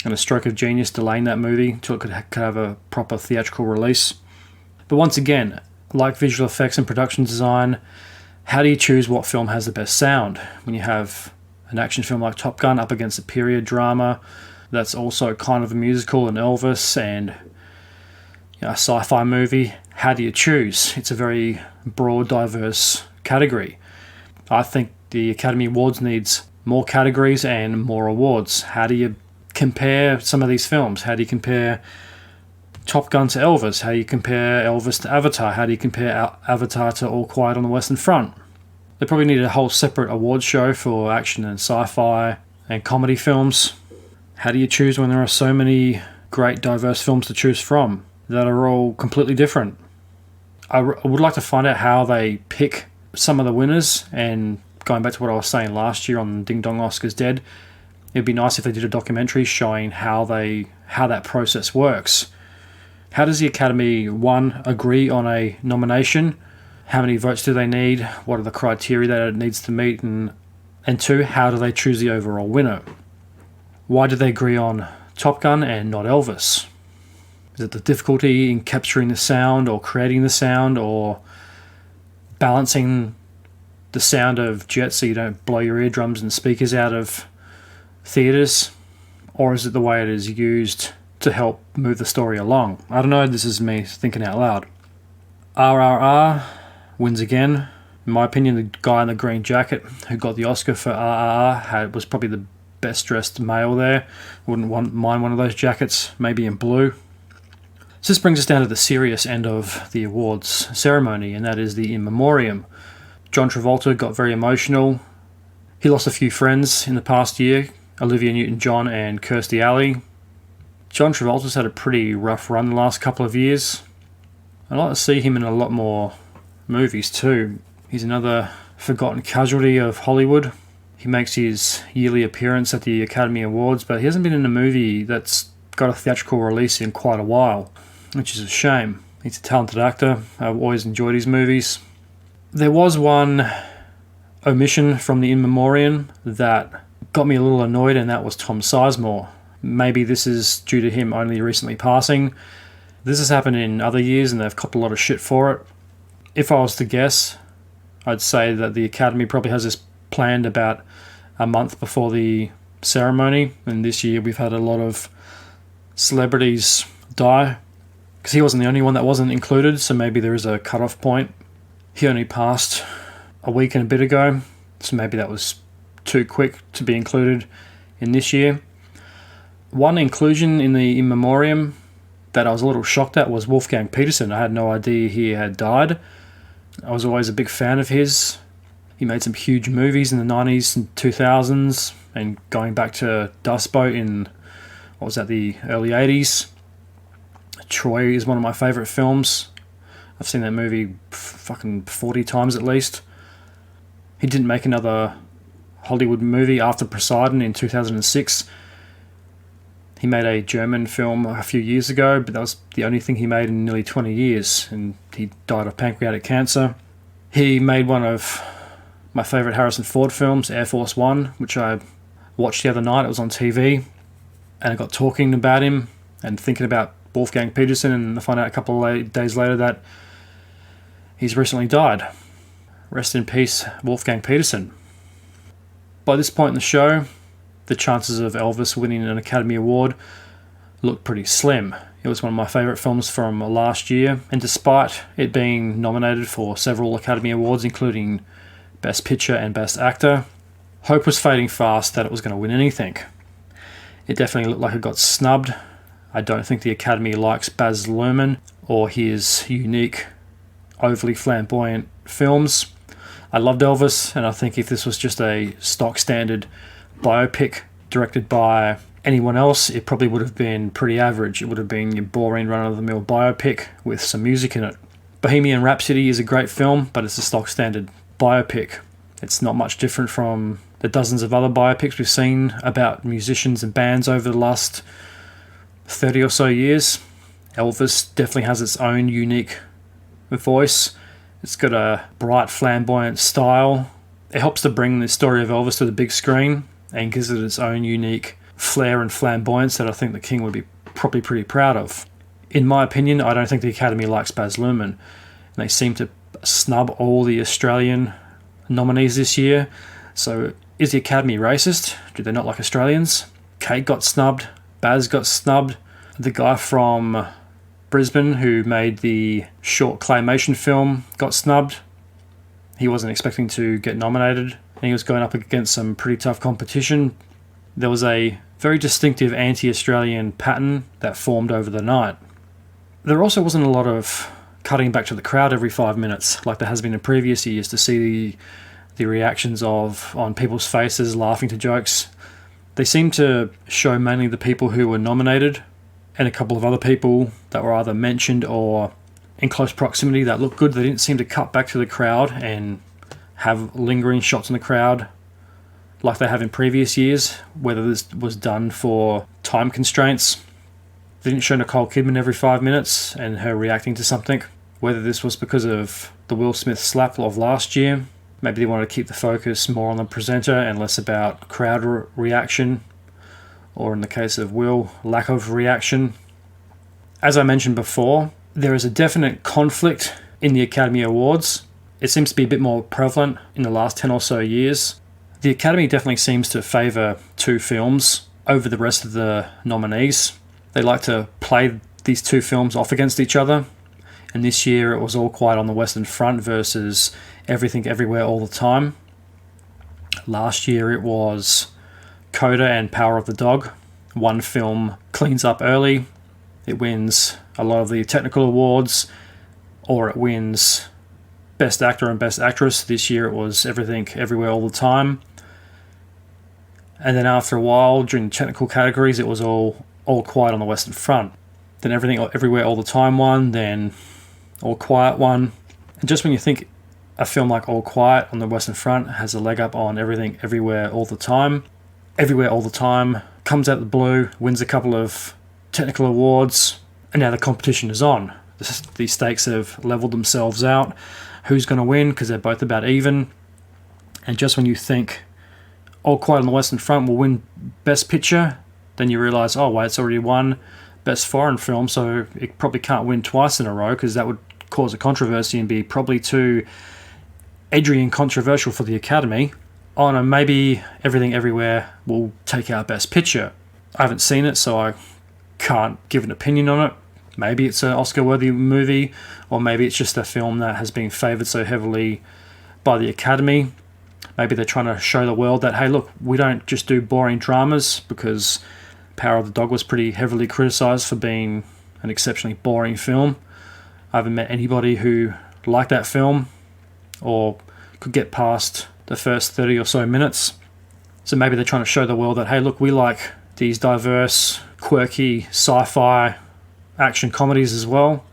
[SPEAKER 1] and a stroke of genius delaying that movie until it could have a proper theatrical release. But once again, like visual effects and production design, how do you choose what film has the best sound? When you have an action film like Top Gun up against a period drama that's also kind of a musical, and Elvis, and a sci-fi movie, how do you choose? It's a very broad, diverse category. I think the Academy Awards needs more categories and more awards. How do you compare some of these films? How do you compare Top Gun to Elvis? How do you compare Elvis to Avatar? How do you compare Avatar to All Quiet on the Western Front? They probably need a whole separate awards show for action and sci-fi and comedy films. How do you choose when there are so many great diverse films to choose from that are all completely different? I would like to find out how they pick some of the winners, and going back to what I was saying last year on Ding Dong Oscars Dead, it'd be nice if they did a documentary showing how that process works. How does the Academy, 1, agree on a nomination? How many votes do they need? What are the criteria that it needs to meet? And 2, how do they choose the overall winner? Why did they agree on Top Gun and not Elvis? Is it the difficulty in capturing the sound or creating the sound or balancing the sound of jets so you don't blow your eardrums and speakers out of theatres? Or is it the way it is used to help move the story along? I don't know, this is me thinking out loud. RRR wins again. In my opinion, the guy in the green jacket who got the Oscar for RRR was probably the best dressed male there. Wouldn't mind one of those jackets, maybe in blue. So this brings us down to the serious end of the awards ceremony, and that is the in memoriam. John Travolta got very emotional. He lost a few friends in the past year, Olivia Newton-John and Kirstie Alley. John Travolta's had a pretty rough run the last couple of years. I'd like to see him in a lot more movies too. He's another forgotten casualty of Hollywood. He makes his yearly appearance at the Academy Awards, but he hasn't been in a movie that's got a theatrical release in quite a while, which is a shame. He's a talented actor. I've always enjoyed his movies. There was one omission from the in memoriam that got me a little annoyed, and that was Tom Sizemore. Maybe this is due to him only recently passing. This has happened in other years and they've copped a lot of shit for it. If I was to guess, I'd say that the Academy probably has this planned about a month before the ceremony, and this year we've had a lot of celebrities die, because he wasn't the only one that wasn't included, so maybe there is a cut-off point. He only passed a week and a bit ago, so maybe that was too quick to be included in this year. One inclusion in the in memoriam that I was a little shocked at was Wolfgang Petersen. I had no idea he had died. I was always a big fan of his. He made some huge movies in the 90s and 2000s, and going back to Dust Boat in, the early 80s. Troy is one of my favourite films. I've seen that movie fucking 40 times at least. He didn't make another Hollywood movie after Poseidon in 2006. He made a German film a few years ago, but that was the only thing he made in nearly 20 years, and he died of pancreatic cancer. He made one of my favourite Harrison Ford films, Air Force One, which I watched the other night. It was on TV, and I got talking about him and thinking about Wolfgang Petersen, and I found out a couple of days later that he's recently died. Rest in peace, Wolfgang Petersen. By this point in the show, the chances of Elvis winning an Academy Award looked pretty slim. It was one of my favourite films from last year, and despite it being nominated for several Academy Awards, including Best Picture and Best Actor, hope was fading fast that it was going to win anything. It definitely looked like it got snubbed. I don't think the Academy likes Baz Luhrmann or his unique, overly flamboyant films. I loved Elvis, and I think if this was just a stock standard biopic directed by anyone else, it probably would have been pretty average. It would have been your boring run-of-the-mill biopic with some music in it. Bohemian Rhapsody is a great film, but it's a stock standard biopic. It's not much different from the dozens of other biopics we've seen about musicians and bands over the last 30 or so years. Elvis definitely has its own unique voice. It's got a bright, flamboyant style. It helps to bring the story of Elvis to the big screen and gives it its own unique flair and flamboyance that I think the King would be probably pretty proud of. In my opinion, I don't think the Academy likes Baz Luhrmann, and they seem to snub all the Australian nominees this year. So is the Academy racist? Do they not like Australians? Kate got snubbed. Baz got snubbed. The guy from Brisbane who made the short claymation film got snubbed. He wasn't expecting to get nominated, and he was going up against some pretty tough competition. There was a very distinctive anti-Australian pattern that formed over the night. There also wasn't a lot of cutting back to the crowd every 5 minutes like there has been in previous years to see the reactions on people's faces laughing to jokes. They seemed to show mainly the people who were nominated and a couple of other people that were either mentioned or in close proximity that looked good. They didn't seem to cut back to the crowd and have lingering shots in the crowd like they have in previous years, whether this was done for time constraints. They didn't show Nicole Kidman every 5 minutes and her reacting to something, whether this was because of the Will Smith slap of last year. Maybe they wanted to keep the focus more on the presenter and less about crowd reaction, or in the case of Will, lack of reaction. As I mentioned before, there is a definite conflict in the Academy Awards. It seems to be a bit more prevalent in the last 10 or so years. The Academy definitely seems to favour two films over the rest of the nominees. They like to play these two films off against each other. And this year it was All Quiet on the Western Front versus Everything Everywhere All the Time. Last year it was Coda and Power of the Dog. One film cleans up early. It wins a lot of the technical awards, or it wins Best Actor and Best Actress. This year it was Everything Everywhere All the Time. And then after a while, during the technical categories, it was All Quiet on the Western Front. Then Everything Everywhere All the Time won, then All Quiet won. And just when you think a film like All Quiet on the Western Front has a leg up on Everything Everywhere All the Time, Everywhere All the Time comes out of the blue, wins a couple of technical awards, and now the competition is on. The stakes have leveled themselves out. Who's going to win? Because they're both about even. And just when you think All Quiet on the Western Front will win Best Picture, then you realise, oh wait, it's already won Best Foreign Film, so it probably can't win twice in a row because that would cause a controversy and be probably too edgy and controversial for the Academy. Oh no, maybe Everything Everywhere will take out Best Picture. I haven't seen it, so I can't give an opinion on it. Maybe it's an Oscar-worthy movie, or maybe it's just a film that has been favoured so heavily by the Academy. Maybe they're trying to show the world that, hey, look, we don't just do boring dramas, because Power of the Dog was pretty heavily criticised for being an exceptionally boring film. I haven't met anybody who liked that film or could get past the first 30 or so minutes. So maybe they're trying to show the world that, hey, look, we like these diverse, quirky sci-fi action comedies as well.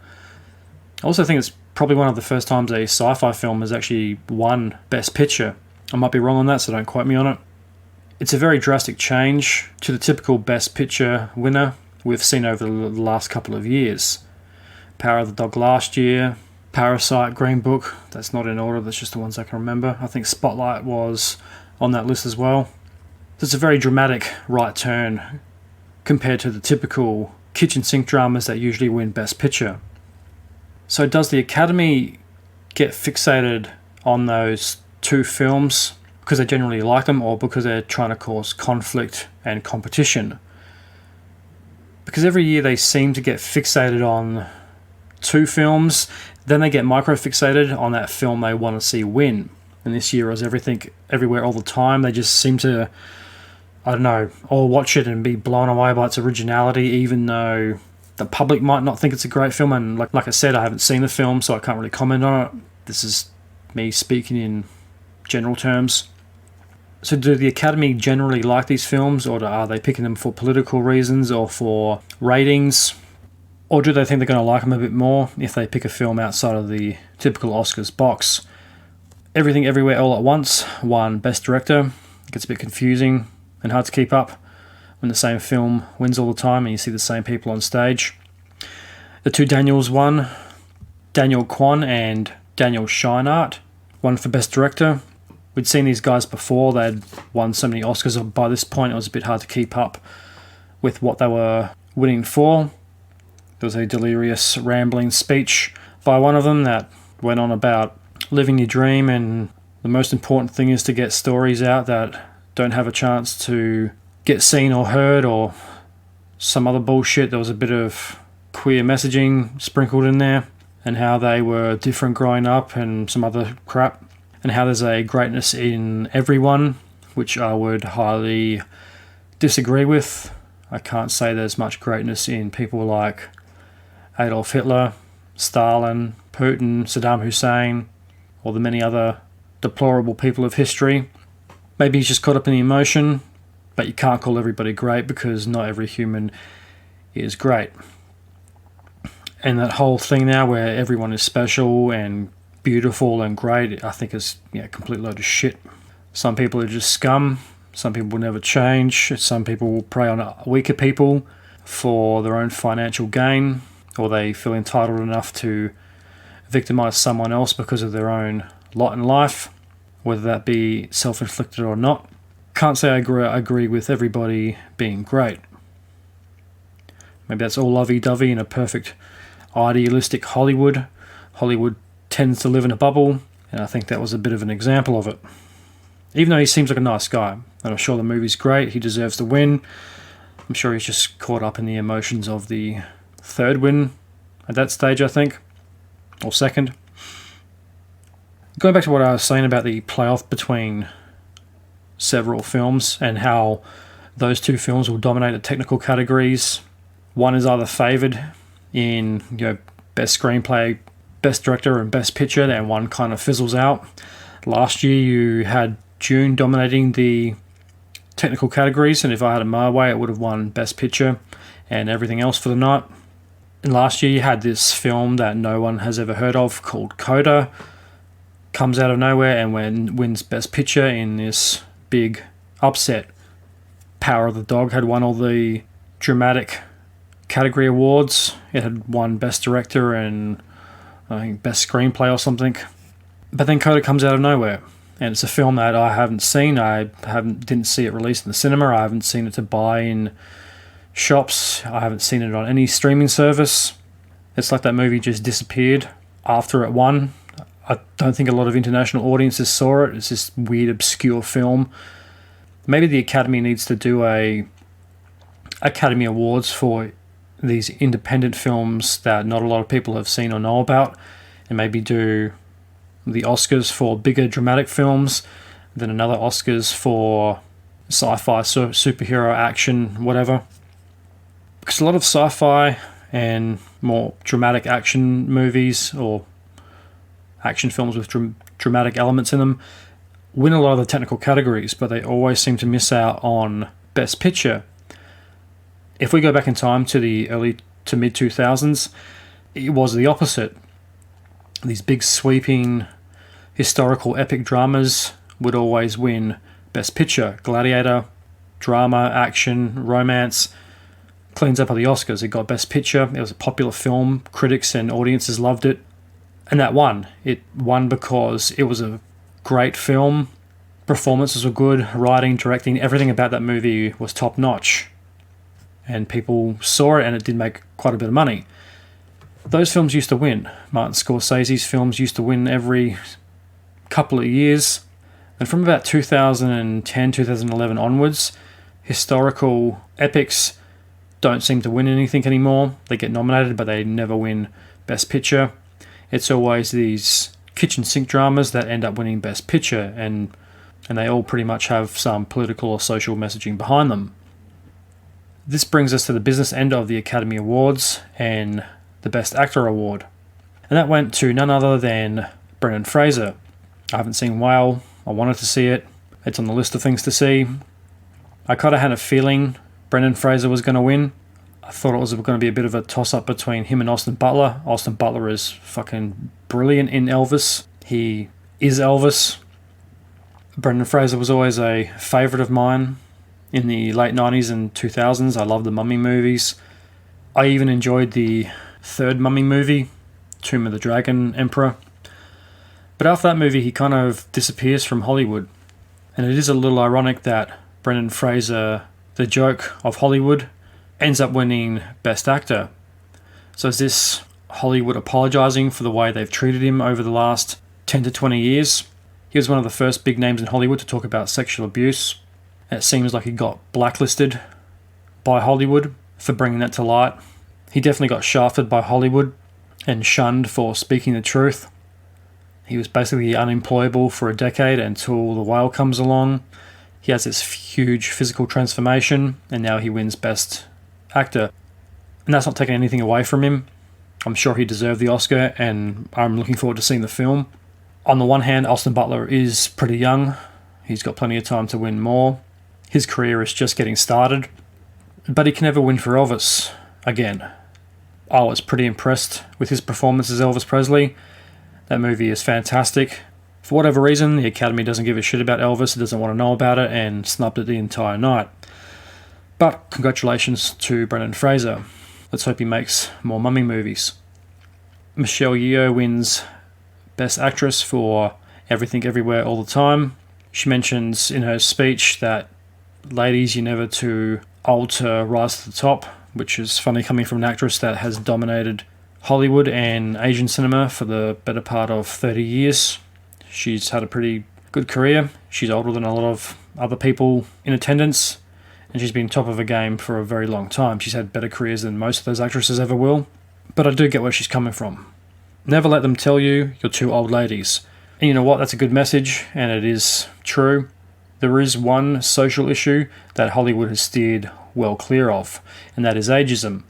[SPEAKER 1] I also think it's probably one of the first times a sci-fi film has actually won Best Picture. I might be wrong on that, so don't quote me on it. It's a very drastic change to the typical Best Picture winner we've seen over the last couple of years. Power of the Dog last year, Parasite, Green Book, that's not in order, that's just the ones I can remember. I think Spotlight was on that list as well. It's a very dramatic right turn compared to the typical kitchen sink dramas that usually win Best Picture. So does the Academy get fixated on those two films because they generally like them, or because they're trying to cause conflict and competition? Because every year they seem to get fixated on two films, then they get micro-fixated on that film they want to see win. And this year was everything, everywhere, all the time. They just seem to, I don't know, all watch it and be blown away by its originality, even though the public might not think it's a great film. And like I said, I haven't seen the film, so I can't really comment on it. This is me speaking in general terms. So do the Academy generally like these films, or are they picking them for political reasons or for ratings? Or do they think they're going to like them a bit more if they pick a film outside of the typical Oscars box? Everything Everywhere All at Once won Best Director. It gets a bit confusing and hard to keep up when the same film wins all the time and you see the same people on stage. The two Daniels won. Daniel Kwan and Daniel Scheinert won for Best Director. We'd seen these guys before. They'd won so many Oscars, and by this point it was a bit hard to keep up with what they were winning for. There was a delirious, rambling speech by one of them that went on about living your dream, and the most important thing is to get stories out that don't have a chance to get seen or heard, or some other bullshit. There was a bit of queer messaging sprinkled in there, and how they were different growing up and some other crap, and how there's a greatness in everyone, which I would highly disagree with. I can't say there's much greatness in people like Adolf Hitler, Stalin, Putin, Saddam Hussein, or the many other deplorable people of history. Maybe he's just caught up in the emotion, but you can't call everybody great because not every human is great. And that whole thing now where everyone is special and beautiful and great, I think is a complete load of shit. Some people are just scum. Some people will never change. Some people will prey on weaker people for their own financial gain, or they feel entitled enough to victimize someone else because of their own lot in life, whether that be self-inflicted or not. Can't say I agree with everybody being great. Maybe that's all lovey-dovey in a perfect idealistic Hollywood. Hollywood tends to live in a bubble, and I think that was a bit of an example of it. Even though he seems like a nice guy, and I'm sure the movie's great, he deserves to win. I'm sure he's just caught up in the emotions of the third win at that stage, I think, or second. Going back to what I was saying about the playoff between several films and how those two films will dominate the technical categories. One is either favoured in best screenplay, best director, and best picture, and one kind of fizzles out. Last year you had June dominating the technical categories, and if I had it my way, it would have won best picture and everything else for the night. And last year you had this film that no one has ever heard of called Coda, comes out of nowhere and wins best picture in this big upset. Power of the Dog had won all the dramatic category awards. It had won best director and I think best screenplay or something. But then Coda comes out of nowhere, and it's a film that I haven't seen. Didn't see it released in the cinema. I haven't seen it to buy in shops. I haven't seen it on any streaming service. It's like that movie just disappeared after it won. I don't think a lot of international audiences saw it. It's this weird, obscure film. Maybe the Academy needs to do a Academy Awards for these independent films that not a lot of people have seen or know about, and maybe do the Oscars for bigger dramatic films, then another Oscars for sci-fi, superhero, action, whatever. Because a lot of sci-fi and more dramatic action movies or action films with dramatic elements in them win a lot of the technical categories, but they always seem to miss out on Best Picture. If we go back in time to the early to mid 2000s, it was the opposite. These big sweeping historical epic dramas would always win Best Picture. Gladiator, drama, action, romance, cleans up of the Oscars. It got Best Picture. It was a popular film. Critics and audiences loved it. And that won. It won because it was a great film. Performances were good. Writing, directing, everything about that movie was top notch. And people saw it, and it did make quite a bit of money. Those films used to win. Martin Scorsese's films used to win every couple of years. And from about 2010, 2011 onwards, historical epics don't seem to win anything anymore. They get nominated, but they never win Best Picture. It's always these kitchen sink dramas that end up winning Best Picture, and they all pretty much have some political or social messaging behind them. This brings us to the business end of the Academy Awards and the Best Actor Award. And that went to none other than Brendan Fraser. I haven't seen Whale. I wanted to see it. It's on the list of things to see. I kind of had a feeling Brendan Fraser was going to win. I thought it was going to be a bit of a toss-up between him and Austin Butler. Austin Butler is fucking brilliant in Elvis. He is Elvis. Brendan Fraser was always a favourite of mine in the late 90s and 2000s. I loved the Mummy movies. I even enjoyed the third Mummy movie, Tomb of the Dragon Emperor. But after that movie, he kind of disappears from Hollywood. And it is a little ironic that Brendan Fraser, the joke of Hollywood, ends up winning Best Actor. So is this Hollywood apologising for the way they've treated him over the last 10 to 20 years? He was one of the first big names in Hollywood to talk about sexual abuse. And it seems like he got blacklisted by Hollywood for bringing that to light. He definitely got shafted by Hollywood and shunned for speaking the truth. He was basically unemployable for a decade until The Whale comes along. He has this huge physical transformation, and now he wins Best Actor. And that's not taking anything away from him. I'm sure he deserved the Oscar, and I'm looking forward to seeing the film. On the one hand, Austin Butler is pretty young. He's got plenty of time to win more. His career is just getting started. But he can never win for Elvis again. I was pretty impressed with his performance as Elvis Presley. That movie is fantastic. For whatever reason, the Academy doesn't give a shit about Elvis, it doesn't want to know about it, and snubbed it the entire night. But congratulations to Brendan Fraser. Let's hope he makes more Mummy movies. Michelle Yeoh wins Best Actress for Everything Everywhere All the Time. She mentions in her speech that, ladies, you're never too old to rise to the top, which is funny coming from an actress that has dominated Hollywood and Asian cinema for the better part of 30 years. She's had a pretty good career. She's older than a lot of other people in attendance, and she's been top of her game for a very long time. She's had better careers than most of those actresses ever will, but I do get where she's coming from. Never let them tell you you're too old, ladies. And you know what? That's a good message, and it is true. There is one social issue that Hollywood has steered well clear of, and that is ageism.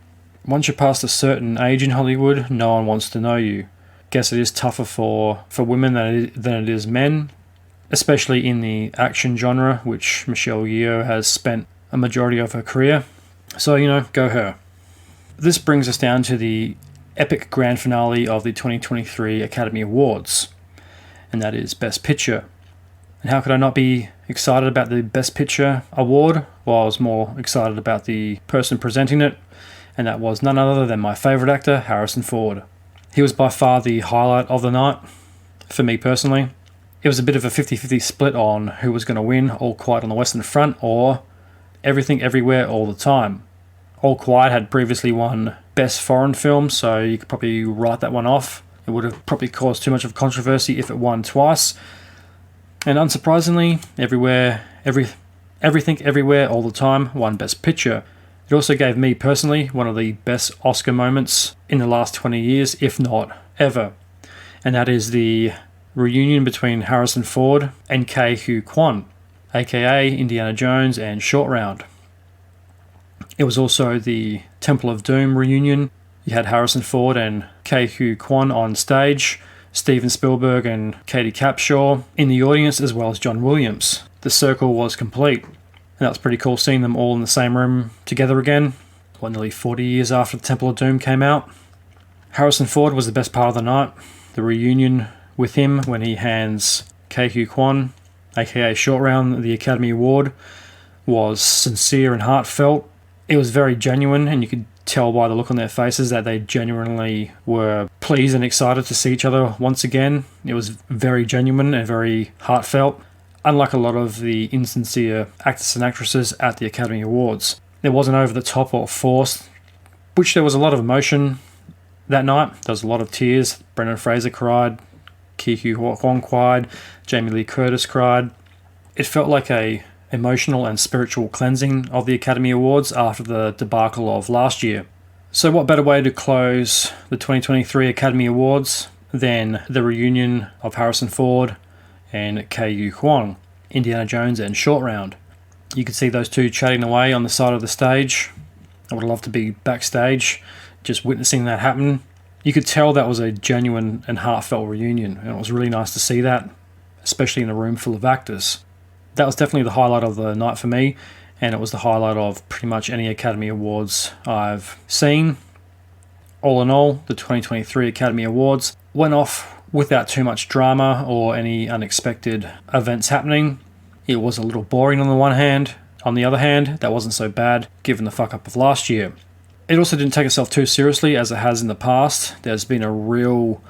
[SPEAKER 1] Once you're past a certain age in Hollywood, no one wants to know you. Guess it is tougher for women than it is men, especially in the action genre, which Michelle Yeoh has spent a majority of her career. So, go her. This brings us down to the epic grand finale of the 2023 Academy Awards, and that is Best Picture. And how could I not be excited about the Best Picture award? Well, I was more excited about the person presenting it, and that was none other than my favourite actor, Harrison Ford. He was by far the highlight of the night, for me personally. It was a bit of a 50-50 split on who was going to win, All Quiet on the Western Front or Everything Everywhere All the Time. All Quiet had previously won Best Foreign Film, so you could probably write that one off. It would have probably caused too much of controversy if it won twice. And unsurprisingly, Everything Everywhere All the Time won Best Picture. It also gave me personally one of the best Oscar moments in the last 20 years, if not ever. And that is the reunion between Harrison Ford and Ke Huy Quan, aka Indiana Jones and Short Round. It was also the Temple of Doom reunion. You had Harrison Ford and Ke-Huy Quan on stage, Steven Spielberg and Katie Capshaw in the audience, as well as John Williams. The circle was complete. And that was pretty cool seeing them all in the same room together again, nearly 40 years after the Temple of Doom came out. Harrison Ford was the best part of the night. The reunion with him when he hands Ke-Huy Quan, aka Short Round, the Academy Award, was sincere and heartfelt. It was very genuine, and you could tell by the look on their faces that they genuinely were pleased and excited to see each other once again. It was very genuine and very heartfelt, unlike a lot of the insincere actors and actresses at the Academy Awards. It wasn't over the top or forced, which there was a lot of emotion that night. There was a lot of tears. Brendan Fraser cried, Ke-Huy Quan cried, Jamie Lee Curtis cried. It felt like a emotional and spiritual cleansing of the Academy Awards after the debacle of last year. So what better way to close the 2023 Academy Awards than the reunion of Harrison Ford and Ke-Huy Quan, Indiana Jones and Short Round. You could see those two chatting away on the side of the stage. I would love to be backstage just witnessing that happen. You could tell that was a genuine and heartfelt reunion, and it was really nice to see that, especially in a room full of actors. That was definitely the highlight of the night for me, and it was the highlight of pretty much any Academy Awards I've seen. All in all, the 2023 Academy Awards went off without too much drama or any unexpected events happening. It was a little boring on the one hand. On the other hand, that wasn't so bad given the fuck up of last year. It also didn't take itself too seriously as it has in the past. There's been a real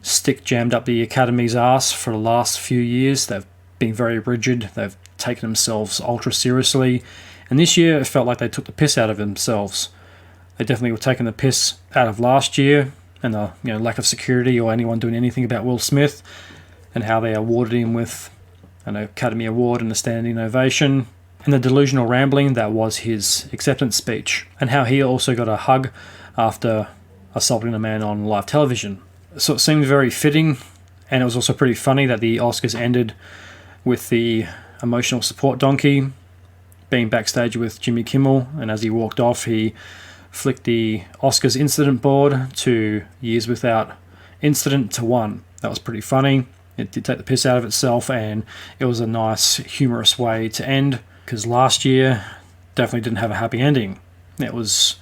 [SPEAKER 1] stick jammed up the Academy's ass for the last few years. They've been very rigid. They've taken themselves ultra seriously. And this year, it felt like they took the piss out of themselves. They definitely were taking the piss out of last year and the lack of security or anyone doing anything about Will Smith and how they awarded him with an Academy Award and a standing ovation, and the delusional rambling that was his acceptance speech, and how he also got a hug after assaulting a man on live television. So it seemed very fitting, and it was also pretty funny that the Oscars ended with the emotional support donkey being backstage with Jimmy Kimmel, and as he walked off, he flicked the Oscars incident board to years without incident to one. That was pretty funny. It did take the piss out of itself, and it was a nice, humorous way to end, because last year definitely didn't have a happy ending. It was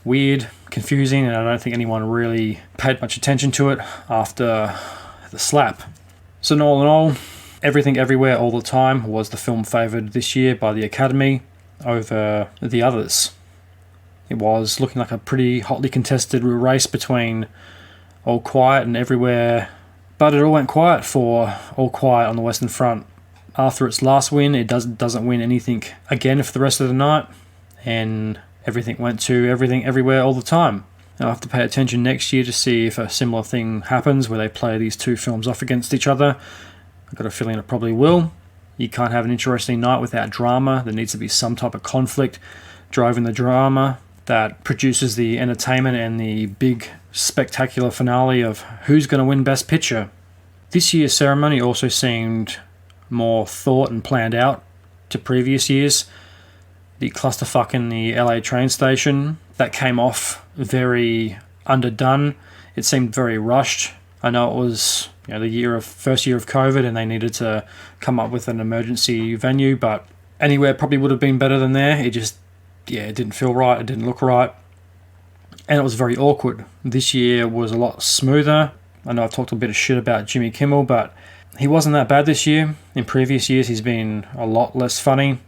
[SPEAKER 1] weird, confusing, and I don't think anyone really paid much attention to it after the slap. So all in all, Everything Everywhere All the Time was the film favoured this year by the Academy over the others. It was looking like a pretty hotly contested race between All Quiet and Everywhere, but it all went quiet for All Quiet on the Western Front. After its last win, it doesn't win anything again for the rest of the night, and everything went to Everything Everywhere All the Time. I'll have to pay attention next year to see if a similar thing happens where they play these two films off against each other. I've got a feeling it probably will. You can't have an interesting night without drama. There needs to be some type of conflict driving the drama that produces the entertainment and the big spectacular finale of who's going to win Best Picture. This year's ceremony also seemed more thought and planned out to previous years. The clusterfuck in the LA train station, that came off very underdone. It seemed very rushed. I know it was the first year of COVID and they needed to come up with an emergency venue, but anywhere probably would have been better than there. It didn't feel right, it didn't look right, and it was very awkward. This year was a lot smoother. I know I've talked a bit of shit about Jimmy Kimmel, but he wasn't that bad this year. In previous years, he's been a lot less funny.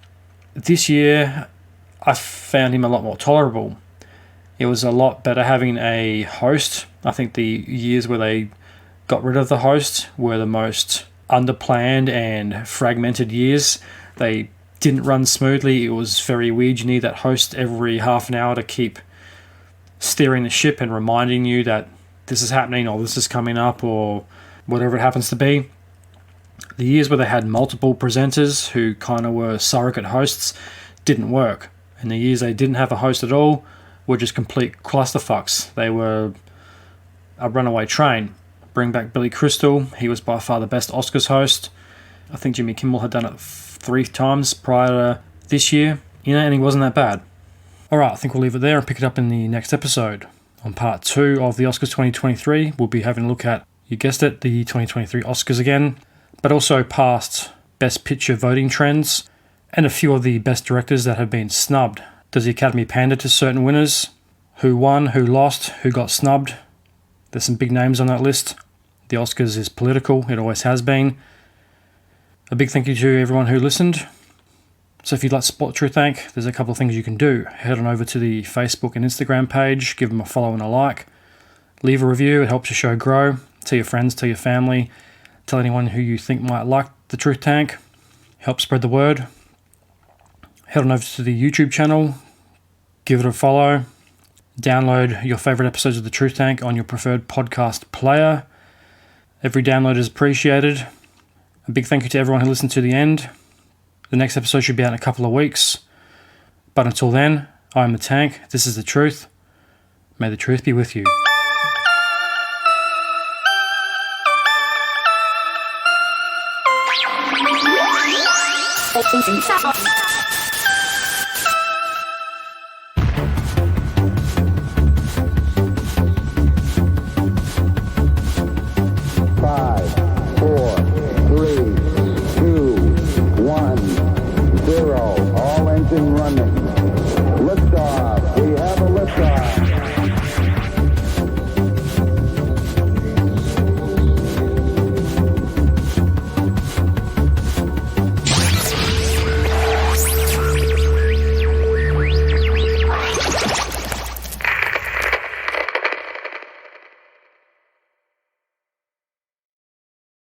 [SPEAKER 1] This year, I found him a lot more tolerable. It was a lot better having a host. I think the years where they got rid of the host were the most underplanned and fragmented years. They didn't run smoothly. It was very weird. You need that host every half an hour to keep steering the ship and reminding you that this is happening or this is coming up or whatever it happens to be. The years where they had multiple presenters who kind of were surrogate hosts didn't work. And the years they didn't have a host at all were just complete clusterfucks. They were a runaway train. Bring back Billy Crystal. He was by far the best Oscars host. I think Jimmy Kimmel had done it 3 times prior to this year. And he wasn't that bad. Alright, I think we'll leave it there and pick it up in the next episode. On part 2 of the Oscars 2023, we'll be having a look at, you guessed it, the 2023 Oscars again, but also past Best Picture voting trends, and a few of the best directors that have been snubbed. Does the Academy pander to certain winners? Who won, who lost, who got snubbed? There's some big names on that list. The Oscars is political, it always has been. A big thank you to everyone who listened. So if you'd like to support Truth Tank, there's a couple of things you can do. Head on over to the Facebook and Instagram page, give them a follow and a like. Leave a review, it helps the show grow. Tell your friends, tell your family, tell anyone who you think might like the Truth Tank. Help spread the word. Head on over to the YouTube channel, give it a follow. Download your favourite episodes of the Truth Tank on your preferred podcast player. Every download is appreciated. A big thank you to everyone who listened to the end. The next episode should be out in a couple of weeks. But until then, I am the Tank. This is the Truth. May the truth be with you.
[SPEAKER 2] Stop.